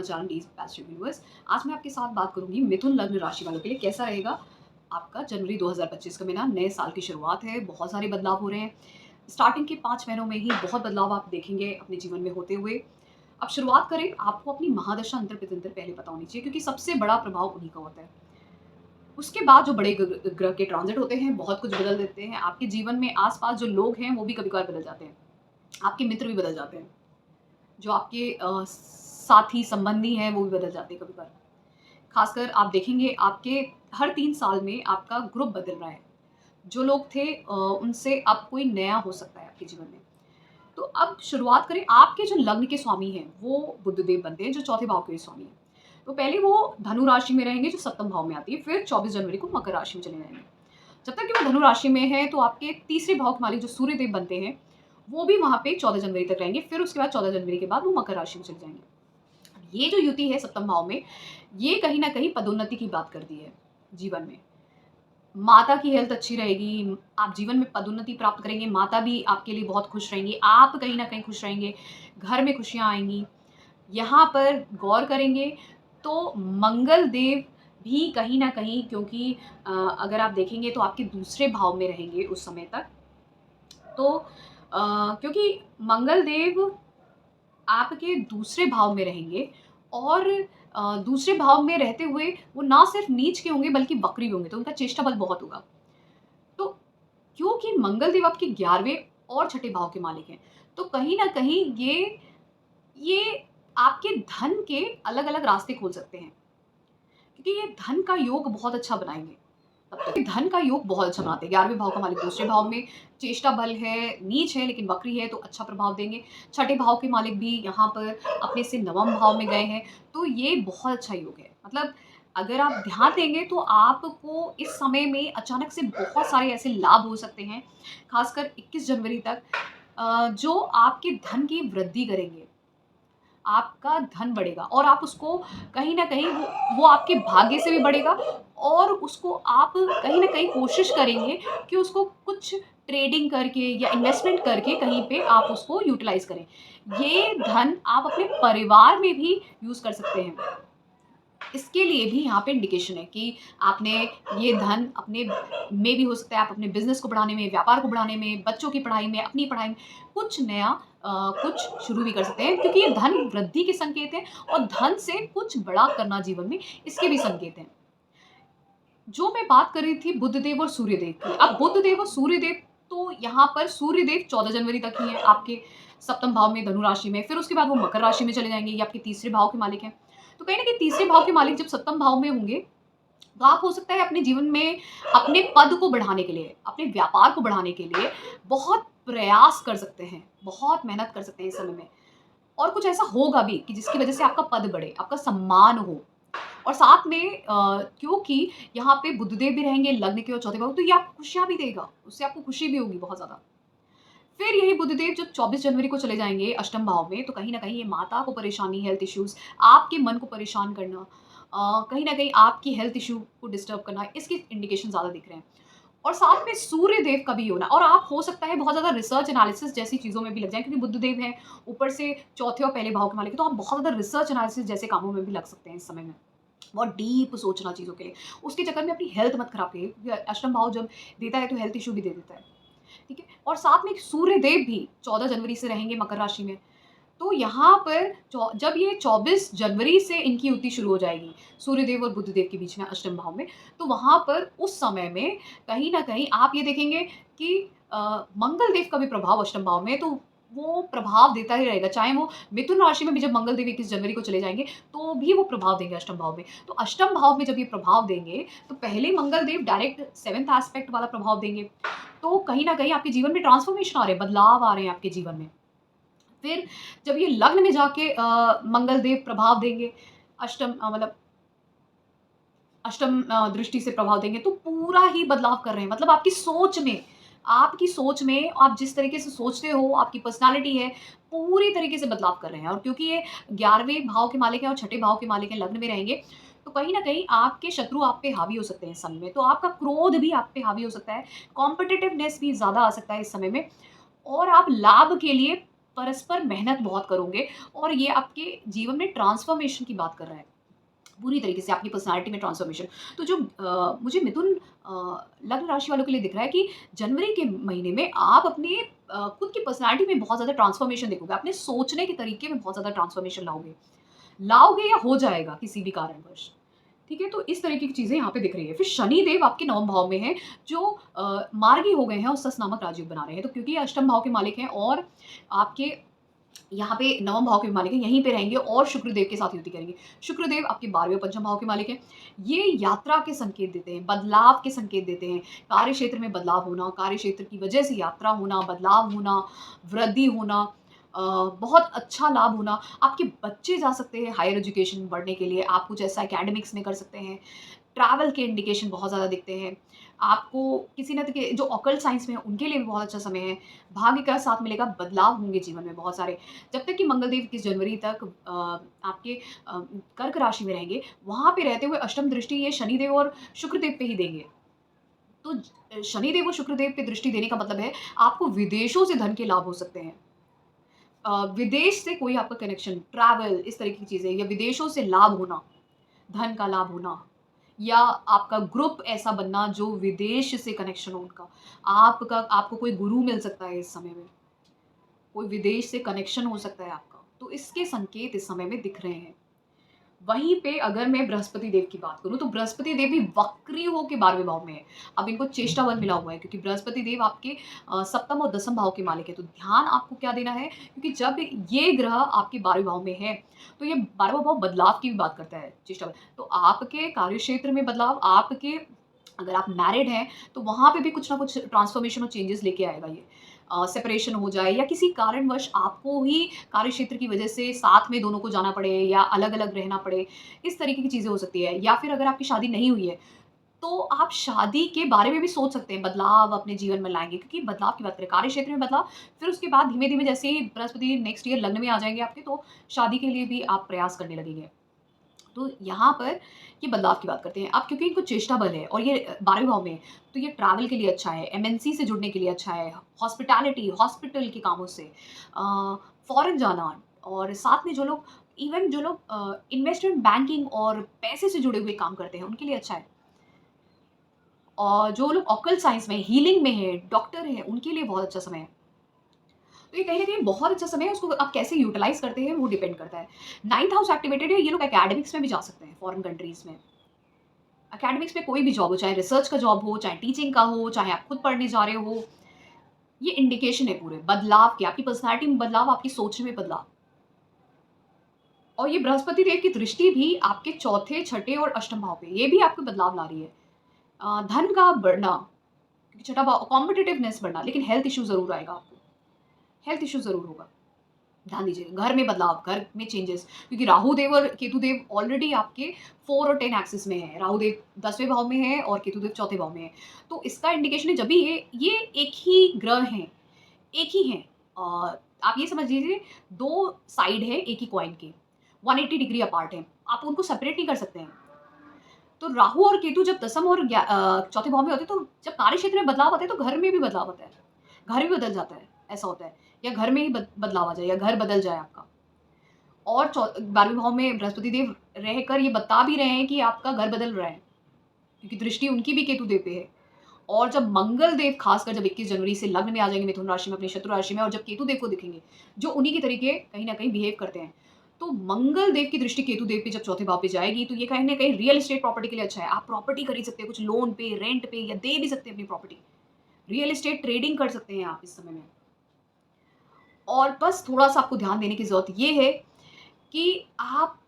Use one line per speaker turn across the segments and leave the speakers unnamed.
My channel डीज passive viewers. आज मैं आपके साथ बात करूंगी मिथुन लग्न राशि वालों के लिए कैसा रहेगा आपका जनवरी 2025 का महीना। नए साल की शुरुआत है, बहुत सारे बदलाव हो रहे हैं। स्टार्टिंग के 5 महीनों में ही बहुत बदलाव आप देखेंगे अपने जीवन में होते हुए। अब शुरुआत करें, आपको अपनी महादशा अंतर प्रत्यंतर पहले पता होनी चाहिए, क्योंकि सबसे बड़ा प्रभाव उन्हीं का होता है। उसके बाद जो बड़े ग्रह के ट्रांजिट होते हैं बहुत कुछ बदल देते हैं आपके जीवन में। आसपास जो लोग हैं वो भी कभी कभार बदल जाते हैं, आपके मित्र भी बदल जाते हैं, जो आपके साथी संबंधी हैं वो भी बदल जाते हैं कभी कभार। खासकर आप देखेंगे आपके हर 3 साल में आपका ग्रुप बदल रहा है। जो लोग थे उनसे अब कोई नया हो सकता है आपके जीवन में। तो अब शुरुआत करें, आपके जो लग्न के स्वामी हैं वो बुधदेव बनते हैं, जो चौथे भाव के स्वामी हैं। तो पहले वो धनु राशि में रहेंगे जो सप्तम भाव में आती है, फिर 24 जनवरी को मकर राशि में चले जाएंगे। जब तक कि वो धनु राशि में है तो आपके तीसरे भाव के मालिक जो सूर्यदेव बनते हैं वो भी वहां पे 14 जनवरी तक रहेंगे, फिर उसके बाद 14 जनवरी के बाद वो मकर राशि में चले जाएंगे। ये जो युति है सप्तम भाव में, ये कहीं ना कहीं पदोन्नति की बात करती है जीवन में। माता की हेल्थ अच्छी रहेगी, आप जीवन में पदोन्नति प्राप्त करेंगे, माता भी आपके लिए बहुत खुश रहेंगी, आप कहीं ना कहीं खुश रहेंगे, घर में खुशियां आएंगी। यहाँ पर गौर करेंगे तो मंगल देव भी कहीं ना कहीं, क्योंकि अगर आप देखेंगे तो आपके दूसरे भाव में रहेंगे उस समय तक। तो क्योंकि मंगल देव आपके दूसरे भाव में रहेंगे और दूसरे भाव में रहते हुए वो ना सिर्फ नीच के होंगे बल्कि वक्री भी होंगे, तो उनका चेष्टा बल बहुत होगा। तो क्योंकि मंगल देव आपके 11वें और छठे भाव के मालिक हैं, तो कहीं ना कहीं ये आपके धन के अलग अलग रास्ते खोल सकते हैं, क्योंकि ये धन का योग बहुत अच्छा बनाएंगे। तब तक धन का योग बहुत अच्छा बनाते हैं। 11वें भाव का मालिक दूसरे भाव में, चेष्टा बल है, नीच है लेकिन वक्री है, तो अच्छा प्रभाव देंगे। छठे भाव के मालिक भी यहाँ पर अपने से नवम भाव में गए हैं, तो ये बहुत अच्छा योग है। मतलब अगर आप ध्यान देंगे तो आपको इस समय में अचानक से बहुत सारे ऐसे लाभ हो सकते हैं, खासकर 21 जनवरी तक, जो आपके धन की वृद्धि करेंगे। आपका धन बढ़ेगा और आप उसको कहीं न कहीं वो आपके भाग्य से भी बढ़ेगा, और उसको आप कहीं न कहीं कोशिश करेंगे कि उसको कुछ ट्रेडिंग करके या इन्वेस्टमेंट करके कहीं पे आप उसको यूटिलाइज़ करें। ये धन आप अपने परिवार में भी यूज़ कर सकते हैं। इसके लिए भी यहाँ पे इंडिकेशन है कि आपने ये धन अपने में भी हो सकता है, आप अपने बिजनेस को बढ़ाने में, व्यापार को बढ़ाने में, बच्चों की पढ़ाई में, अपनी पढ़ाई में कुछ नया कुछ शुरू भी कर सकते हैं, क्योंकि ये धन वृद्धि के संकेत हैं और धन से कुछ बड़ा करना जीवन में इसके भी संकेत हैं। जो मैं बात कर रही थी बुधदेव और सूर्यदेव की, अब बुधदेव और सूर्यदेव, तो यहाँ पर सूर्यदेव 14 जनवरी तक ही है आपके सप्तम भाव में धनु राशि में, फिर उसके बाद वो मकर राशि में चले जाएंगे। ये आपके तीसरे भाव के मालिक हैं। तो कहीं ना कहीं तीसरे भाव के मालिक जब सप्तम भाव में होंगे तो आप हो सकता है अपने जीवन में अपने पद को बढ़ाने के लिए, अपने व्यापार को बढ़ाने के लिए बहुत प्रयास कर सकते हैं, बहुत मेहनत कर सकते हैं इस समय में। और कुछ ऐसा होगा भी कि जिसकी वजह से आपका पद बढ़े, आपका सम्मान हो। और साथ में क्योंकि यहाँ पे बुधदेव भी रहेंगे लग्न के और चौथे भाव, तो ये आपको खुशियां भी देगा, उससे आपको खुशी भी होगी बहुत ज्यादा। फिर यही बुधदेव जब 24 जनवरी को चले जाएंगे अष्टम भाव में, तो कहीं ना कहीं ये माता को परेशानी, हेल्थ इश्यूज, आपके मन को परेशान करना, कहीं ना कहीं आपकी हेल्थ इशू को डिस्टर्ब करना, इसकी इंडिकेशन ज्यादा दिख रहे हैं। और साथ में सूर्य देव का भी होना, और आप हो सकता है बहुत ज्यादा रिसर्च एनालिसिस जैसी चीजों में भी लग जाए, क्योंकि बुध देव है ऊपर से चौथे और पहले भाव के मालिक, तो आप बहुत ज्यादा रिसर्च एनालिसिस जैसे कामों में भी लग सकते हैं इस समय में, बहुत डीप सोचना चीज़ों के लिए। उसके चक्कर में अपनी हेल्थ मत खराब करिए, क्योंकि अष्टम भाव जब देता है तो हेल्थ इशू भी दे देता है। ठीक है, और साथ में सूर्य देव भी 14 जनवरी से रहेंगे मकर राशि में। तो यहाँ पर जब ये 24 जनवरी से इनकी युति शुरू हो जाएगी सूर्यदेव और बुधदेव के बीच में अष्टम भाव में, तो वहाँ पर उस समय में कहीं ना कहीं आप ये देखेंगे कि मंगल देव का भी प्रभाव अष्टम भाव में, तो वो प्रभाव देता ही रहेगा। चाहे वो मिथुन राशि में भी जब मंगल देव 21 जनवरी को चले जाएंगे तो भी वो प्रभाव देंगे अष्टम भाव में। तो अष्टम भाव में जब ये प्रभाव देंगे तो पहले मंगल देव डायरेक्ट 7th एस्पेक्ट वाला प्रभाव देंगे, तो कहीं ना कहीं आपके जीवन में ट्रांसफॉर्मेशन आ रहे हैं, बदलाव आ रहे हैं आपके जीवन में। फिर जब ये लग्न में जाके मंगल देव प्रभाव देंगे, मतलब अष्टम दृष्टि से प्रभाव देंगे, तो पूरा ही बदलाव कर रहे हैं। मतलब आपकी सोच में आप जिस तरीके से सोचते हो, आपकी पर्सनालिटी है, पूरी तरीके से बदलाव कर रहे हैं। और क्योंकि ये 11वें भाव के मालिक हैं और छठे भाव के मालिक हैं, लग्न में रहेंगे, तो कहीं ना कहीं आपके शत्रु आप पे हावी हो सकते हैं इस समय में, तो आपका क्रोध भी आप पे हावी हो सकता है, कॉम्पिटिटिवनेस भी ज्यादा आ सकता है इस समय में, और आप लाभ के लिए परस्पर मेहनत बहुत करोगे और ये आपके जीवन में ट्रांसफ़ॉर्मेशन की बात कर रहा है। पूरी तरीके से आपकी पर्सनैलिटी में ट्रांसफ़ॉर्मेशन। तो जो मुझे मिथुन लग्न राशि वालों के लिए दिख रहा है कि जनवरी के महीने में आप अपने खुद की पर्सनैलिटी में बहुत ज़्यादा ट्रांसफ़ॉर्मेशन देखोगे। अपने सोचने के तरीके में बहुत ज़्यादा ट्रांसफ़ॉर्मेशन लाओगे। लाओगे या हो जाएगा किसी भी कारणवश। ठीक है? तो इस तरीके की चीज़ें यहाँ पे दिख रही है। फिर शनिदेव आपके 9वें भाव में हैं जो मार्गी हो गए हैं और सस नामक राजयोग बना रहे हैं। तो क्योंकि ये अष्टम भाव के मालिक हैं और आपके यहाँ पे 9वें भाव के मालिक हैं, यहीं पे रहेंगे और शुक्रदेव के साथ युति करेंगे। शुक्रदेव आपके 12वें और पंचम भाव के मालिक हैं। ये यात्रा के संकेत देते हैं, बदलाव के संकेत देते हैं। कार्यक्षेत्र में बदलाव होना, कार्यक्षेत्र की वजह से यात्रा होना, बदलाव होना, वृद्धि होना, बहुत अच्छा लाभ होना। आपके बच्चे जा सकते हैं हायर एजुकेशन पढ़ने के लिए, आप कुछ ऐसा एकेडमिक्स में कर सकते हैं। ट्रैवल के इंडिकेशन बहुत ज़्यादा दिखते हैं। आपको किसी न के जो ऑकल्ट साइंस में है, उनके लिए भी बहुत अच्छा समय है। भाग्य का साथ मिलेगा, बदलाव होंगे जीवन में बहुत सारे। जब तक कि मंगलदेव 21 जनवरी तक आपके कर्क राशि में रहेंगे, वहाँ पे रहते हुए अष्टम दृष्टि ये शनिदेव और शुक्रदेव पे ही देंगे। तो शनिदेव और शुक्रदेव पे दृष्टि देने का मतलब है, आपको विदेशों से धन के लाभ हो सकते हैं। विदेश से कोई आपका कनेक्शन, ट्रैवल इस तरह की चीज़ें या विदेशों से लाभ होना, धन का लाभ होना या आपका ग्रुप ऐसा बनना जो विदेश से कनेक्शन हो उनका। आपको कोई गुरु मिल सकता है इस समय में, कोई विदेश से कनेक्शन हो सकता है आपका। तो इसके संकेत इस समय में दिख रहे हैं। वहीं पे अगर मैं बृहस्पति देव की बात करूँ तो बृहस्पति देव भी वक्री होके 12वें भाव में है। अब इनको चेष्टा बल मिला हुआ है क्योंकि बृहस्पति देव आपके सप्तम और दसम भाव के मालिक है। तो ध्यान आपको क्या देना है, क्योंकि जब ये ग्रह आपके 12वें भाव में है, तो ये 12वां भाव बदलाव की भी बात करता है, चेष्टा बल। तो आपके कार्यक्षेत्र में बदलाव, आपके अगर आप मैरिड हैं, तो वहाँ पे भी कुछ ना कुछ ट्रांसफ़ॉर्मेशन और चेंजेस लेके आएगा ये। सेपरेशन हो जाए या किसी कारणवश आपको ही कार्यक्षेत्र की वजह से साथ में दोनों को जाना पड़े या अलग-अलग रहना पड़े, इस तरीके की चीज़ें हो सकती है। या फिर अगर आपकी शादी नहीं हुई है, तो आप शादी के बारे में भी सोच सकते हैं, बदलाव अपने जीवन में लाएँगे क्योंकि बदलाव की बात करें, कार्यक्षेत्र में बदलाव, फिर उसके बाद धीमे-धीमे जैसे ही बृहस्पति नेक्स्ट ईयर लग्न में आ जाएँगे आपके, तो शादी के लिए भी आप प्रयास करने लगेंगे। तो यहाँ पर ये बदलाव की बात करते हैं। अब क्योंकि इनको चेष्टा बल है और ये 12वें भाव में है, तो ये ट्रैवल के लिए अच्छा है, एमएनसी से जुड़ने के लिए अच्छा है, हॉस्पिटैलिटी, हॉस्पिटल के कामों से फ़ॉरेन जाना और साथ में जो लोग इन्वेस्टमेंट बैंकिंग और पैसे से जुड़े हुए काम करते हैं, उनके लिए अच्छा है। और जो लोग ऑकल्ट साइंस में, हीलिंग में हैं, डॉक्टर हैं, उनके लिए बहुत अच्छा समय है। तो ये कहीं न कहीं बहुत अच्छा समय है, उसको आप कैसे यूटिलाइज़ करते हैं वो डिपेंड करता है। 9th हाउस एक्टिवेटेड है, ये लोग एकेडमिक्स में भी जा सकते हैं फॉरेन कंट्रीज़ में। एकेडमिक्स में कोई भी जॉब हो, चाहे रिसर्च का जॉब हो, चाहे टीचिंग का हो, चाहे आप खुद पढ़ने जा रहे हो, ये इंडिकेशन है पूरे बदलाव के, आपकी पर्सनैलिटी में बदलाव, आपकी सोच में बदलाव। और ये बृहस्पति देव की दृष्टि भी आपके चौथे, छठे और अष्टम भाव पे, ये भी आपको बदलाव ला रही है। धन का बढ़ना, क्योंकि छठा भाव कॉम्पिटिटिवनेस बढ़ना, लेकिन हेल्थ इश्यू ज़रूर आएगा आपको, हेल्थ इश्यू ज़रूर होगा। ध्यान दीजिएगा, घर में बदलाव, घर में चेंजेस, क्योंकि राहु देव और केतु देव ऑलरेडी आपके 4 और 10 एक्सिस में है। राहु देव 10वें भाव में है और केतु देव चौथे भाव में है। तो इसका इंडिकेशन है जब भी ये एक ही ग्रह हैं, एक ही हैं। आप ये समझ लीजिए 2 साइड है एक ही कॉइन के, 180 डिग्री अपार्ट हैं। आप उनको सेपरेट नहीं कर सकते हैं। तो राहु और केतु जब दसम और चौथे भाव में होते हैं, तो जब कार्यक्षेत्र में बदलाव आते हैं, तो घर में भी बदलाव आता है। घर भी बदल जाता है, ऐसा होता है। या घर में ही बदलाव आ जाए या घर बदल जाए आपका। और 12वें भाव में बृहस्पति देव रहकर ये बता भी रहे हैं कि आपका घर बदल रहा है, क्योंकि दृष्टि उनकी भी केतु देव पे है। और जब मंगल देव खासकर जब 21 जनवरी से लग्न में आ जाएँगे मिथुन राशि में, अपनी शत्रु राशि में, और जब केतु देव को दिखेंगे, जो उन्हीं के तरीके कहीं न कहीं बिहेव करते हैं। तो मंगल देव की दृष्टि केतु देव पे जब चौथे भाव पे जाएगी, तो ये कहीं न कहीं रियल एस्टेट प्रॉपर्टी के लिए अच्छा है। आप प्रॉपर्टी खरीद सकते हैं, कुछ लोन पे, रेंट पे या दे भी सकते हैं अपनी प्रॉपर्टी। रियल एस्टेट ट्रेडिंग कर सकते हैं आप इस समय में। और बस थोड़ा-सा आपको ध्यान देने की ज़रूरत ये है कि आप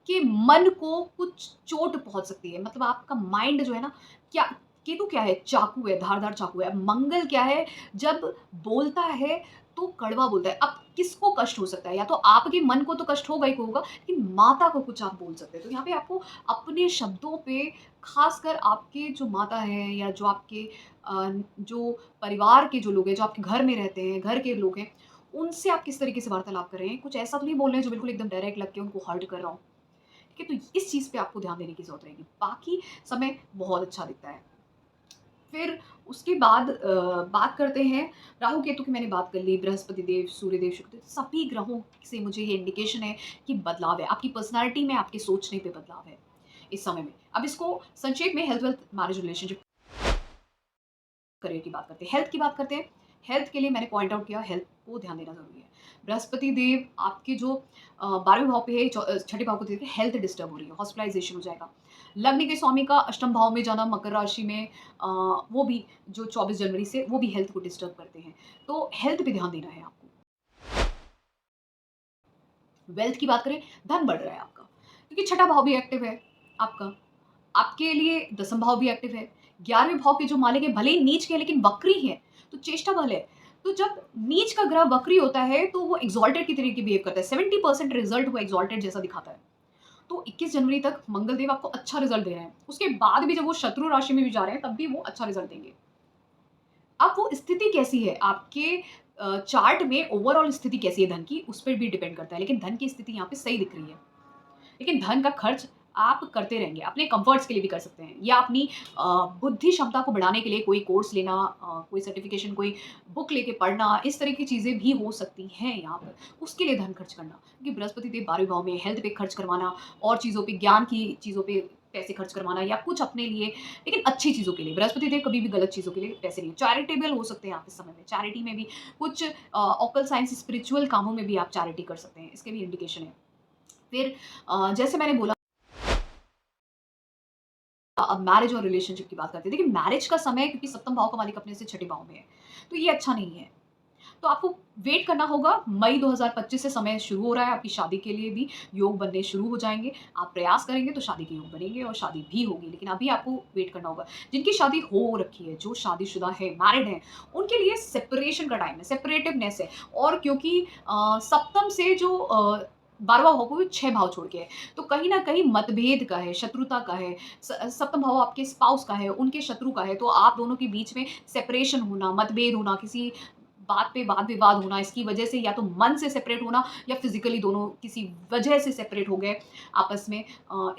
के मन को कुछ चोट पहुँच सकती है। मतलब आपका माइंड जो है ना, क्या केतु क्या है? चाकू है, धारदार चाकू है। मंगल क्या है? जब बोलता है तो कड़वा बोलता है। अब किसको कष्ट हो सकता है? या तो आपके मन को तो कष्ट होगा ही होगा, लेकिन माता को कुछ आप बोल सकते हैं। तो यहाँ पे आपको अपने शब्दों पे, ख़ासकर आपके जो माता हैं या जो आपके जो परिवार के जो लोग हैं, जो आपके घर में रहते हैं, घर के लोग हैं, उनसे आप किस तरीके से वार्तालाप कर रहे हैं। कुछ ऐसा तो नहीं बोल रहे हैं जो बिल्कुल एकदम डायरेक्ट लग के उनको हर्ट कर रहा हो। ठीक है? तो इस चीज़ पे आपको ध्यान देने की ज़रूरत रहेगी। बाकी समय बहुत अच्छा दिखता है। फिर उसके बाद बात करते हैं राहु केतु की। मैंने बात कर ली, बृहस्पति देव, सूर्य देव, शुक्र देव, सभी ग्रहों से मुझे ये इंडिकेशन है कि बदलाव है आपकी पर्सनालिटी में, आपके सोचने पे बदलाव है इस समय में। अब इसको संक्षेप में health wealth marriage relationship career की बात करते हैं, हेल्थ की बात करते हैं। हेल्थ के लिए मैंने पॉइंट आउट किया, हेल्थ को ध्यान देना ज़रूरी है। बृहस्पति देव आपके जो 12वें भाव पे है, छठे भाव को देख के हेल्थ डिस्टर्ब हो रही है, हॉस्पिटलाइजेशन हो जाएगा। लग्न के स्वामी का अष्टम भाव में जाना मकर राशि में, वो भी जो 24 जनवरी से वो भी हेल्थ को डिस्टर्ब करते हैं। तो हेल्थ पे ध्यान देना है आपको। वेल्थ की बात करें, धन बढ़ रहा है आपका, क्योंकि छठा भाव भी एक्टिव है आपका। आपके लिए दसम भाव भी एक्टिव है। 11वें भाव के जो मालिक है भले ही नीच के हैं लेकिन वक्री है, तो चेष्टा बल है। तो जब नीच का ग्रह वक्री होता है तो वो एक्सॉल्टेड की तरीके बिहेव करता है। 70% रिजल्ट वो एक्सॉल्टेड जैसा दिखाता है। तो 21 जनवरी तक मंगल देव आपको अच्छा रिजल्ट दे रहे हैं। उसके बाद भी जब वो शत्रु राशि में भी जा रहे हैं तब भी वो अच्छा रिजल्ट देंगे। अब वो स्थिति कैसी है आपके चार्ट में, ओवरऑल स्थिति कैसी है धन की, उस पर भी डिपेंड करता है। लेकिन धन की स्थिति यहाँ पे सही दिख रही है। लेकिन धन का खर्च आप करते रहेंगे, अपने कंफर्ट्स के लिए भी कर सकते हैं, या अपनी बुद्धि क्षमता को बढ़ाने के लिए कोई कोर्स लेना, कोई सर्टिफिकेशन, कोई बुक लेके पढ़ना, इस तरह की चीज़ें भी हो सकती हैं यहाँ पर। उसके लिए धन खर्च करना, क्योंकि बृहस्पति देव 12वें भाव में, हेल्थ पे खर्च करवाना और चीज़ों पे, ज्ञान की चीज़ों पे पैसे खर्च करवाना या कुछ अपने लिए, लेकिन अच्छी चीज़ों के लिए। बृहस्पति देव कभी भी गलत चीज़ों के लिए पैसे नहीं। चैरिटेबल हो सकते हैं आप इस समय में, चैरिटी में भी कुछ ऑकल साइंस, स्पिरिचुअल कामों में भी आप चैरिटी कर सकते हैं, इसके भी इंडिकेशन है। फिर जैसे मैंने बोला, अब मैरिज और रिलेशनशिप की बात करते हैं। देखिए मैरिज का समय, क्योंकि सप्तम भाव का मालिक अपने से छठे भाव में है, तो ये अच्छा नहीं है। तो आपको वेट करना होगा। मई 2025 से समय शुरू हो रहा है आपकी शादी के लिए भी, योग बनने शुरू हो जाएँगे। आप प्रयास करेंगे तो शादी के योग बनेंगे और शादी भी होगी, लेकिन अभी आपको वेट करना होगा। जिनकी शादी हो रखी है, जो शादीशुदा है, मैरिड हैं, उनके लिए सेपरेशन का टाइम है, सेपरेटिवनेस है। और क्योंकि सप्तम से जो 12वां भाव, वो 6 भाव छोड़ के है, तो कहीं न कहीं मतभेद का है, शत्रुता का है। सप्तम भाव आपके स्पाउस का है, उनके शत्रु का है, तो आप दोनों के बीच में सेपरेशन होना, मतभेद होना, किसी बात पे वाद-विवाद होना, इसकी वजह से या तो मन से सेपरेट होना या फिज़िकली दोनों किसी वजह से सेपरेट हो गए आपस में,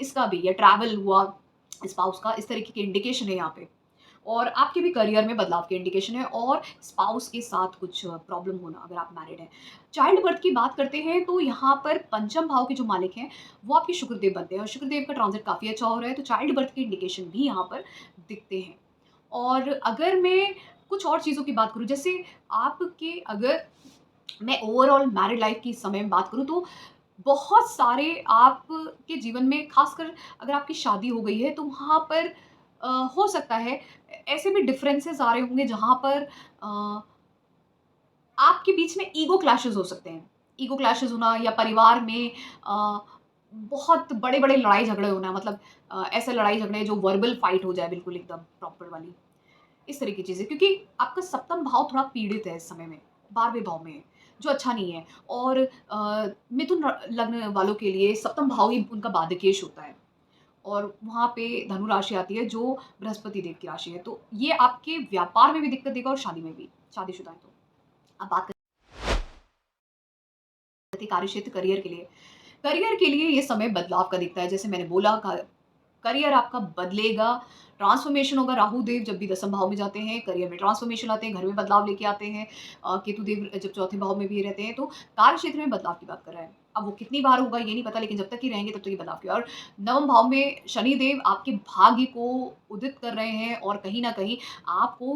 इसका भी, या ट्रैवल हुआ स्पाउस का, इस तरीके के इंडिकेशन है यहाँ पे। और आपके भी करियर में बदलाव की इंडिकेशन है, और स्पाउस के साथ कुछ प्रॉब्लम होना अगर आप मैरिड हैं। चाइल्ड बर्थ की बात करते हैं तो यहाँ पर पंचम भाव के जो मालिक हैं वो आपके शुक्रदेव बनते हैं, और शुक्रदेव का ट्रांजिट काफ़ी अच्छा हो रहा है, तो चाइल्ड बर्थ के इंडिकेशन भी यहाँ पर दिखते हैं। और अगर मैं कुछ और चीज़ों की बात करूँ, जैसे आपके, अगर मैं ओवरऑल मैरिड लाइफ की समय में बात करूँ, तो बहुत सारे आपके जीवन में, खासकर अगर आपकी शादी हो गई है तो वहाँ पर हो सकता है ऐसे भी डिफरेंसेस आ रहे होंगे जहाँ पर आपके बीच में ईगो क्लैशेस हो सकते हैं। ईगो क्लैशेस होना, या परिवार में बहुत बड़े-बड़े लड़ाई झगड़े होना, मतलब ऐसे लड़ाई झगड़े जो वर्बल फाइट हो जाए, बिल्कुल एकदम प्रॉपर वाली, इस तरह की चीज़ें। क्योंकि आपका सप्तम भाव थोड़ा पीड़ित है इस समय में, 12वें भाव में है, जो अच्छा नहीं है। और मिथुन लग्न वालों के लिए सप्तम भाव ही उनका बाधकेश होता है, और वहाँ पे धनु राशि आती है जो बृहस्पति देव की राशि है। तो ये आपके व्यापार में भी दिक्कत देगा और शादी में भी, शादीशुदा हैं तो। अब बात करते हैं कार्यक्षेत्र, करियर के लिए। करियर के लिए ये समय बदलाव का दिखता है, जैसे मैंने बोला, करियर आपका बदलेगा, ट्रांसफॉर्मेशन होगा। राहु देव जब भी दसम भाव में जाते हैं, करियर में ट्रांसफॉर्मेशन लाते हैं, घर में बदलाव लेके आते हैं। केतु देव जब चौथे भाव में भी रहते हैं, तो कार्य क्षेत्र में बदलाव की बात कर रहा है। अब वो कितनी बार होगा ये नहीं पता, लेकिन जब तक ही रहेंगे तब तक ये बदलाव की। और नवम भाव में शनि देव आपके भाग्य को उदित कर रहे हैं, और कहीं न कहीं आपको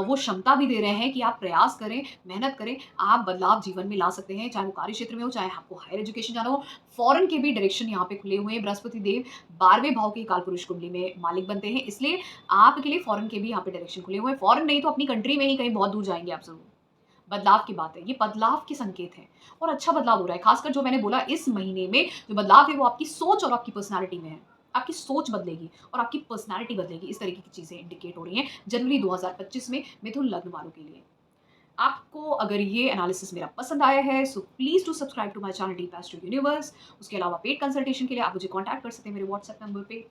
वो क्षमता भी दे रहे हैं कि आप प्रयास करें, मेहनत करें, आप बदलाव जीवन में ला सकते हैं, चाहे वो कार्य क्षेत्र में हो, चाहे आपको हायर एजुकेशन जाना हो। फॉरेन के भी डायरेक्शन यहाँ पे खुले हुए हैं। बृहस्पति देव 12वें भाव के कालपुरुष कुंडली में मालिक बनते हैं, इसलिए आपके लिए फॉरेन के भी यहाँ पे डायरेक्शन खुले हुए हैं। फॉरेन नहीं तो अपनी कंट्री में ही कहीं बहुत दूर जाएँगे आप ज़रूर। बदलाव की बात है, ये बदलाव के संकेत हैं, और अच्छा बदलाव हो रहा है। खासकर जो मैंने बोला, इस महीने में जो बदलाव है वो आपकी सोच और आपकी पर्सनैलिटी में है। आपकी सोच बदलेगी और आपकी पर्सनैलिटी बदलेगी, इस तरीके की चीज़ें इंडिकेट हो रही हैं जनवरी 2025 में मिथुन लग्न वालों के लिए। आपको अगर ये एनालिसिस मेरा पसंद आया है, so please do subscribe to my channel deep astro universe. उसके अलावा पेड कंसल्टेशन के लिए आप मुझे कॉन्टैक्ट कर सकते हैं मेरे व्हाट्सएप नंबर पे।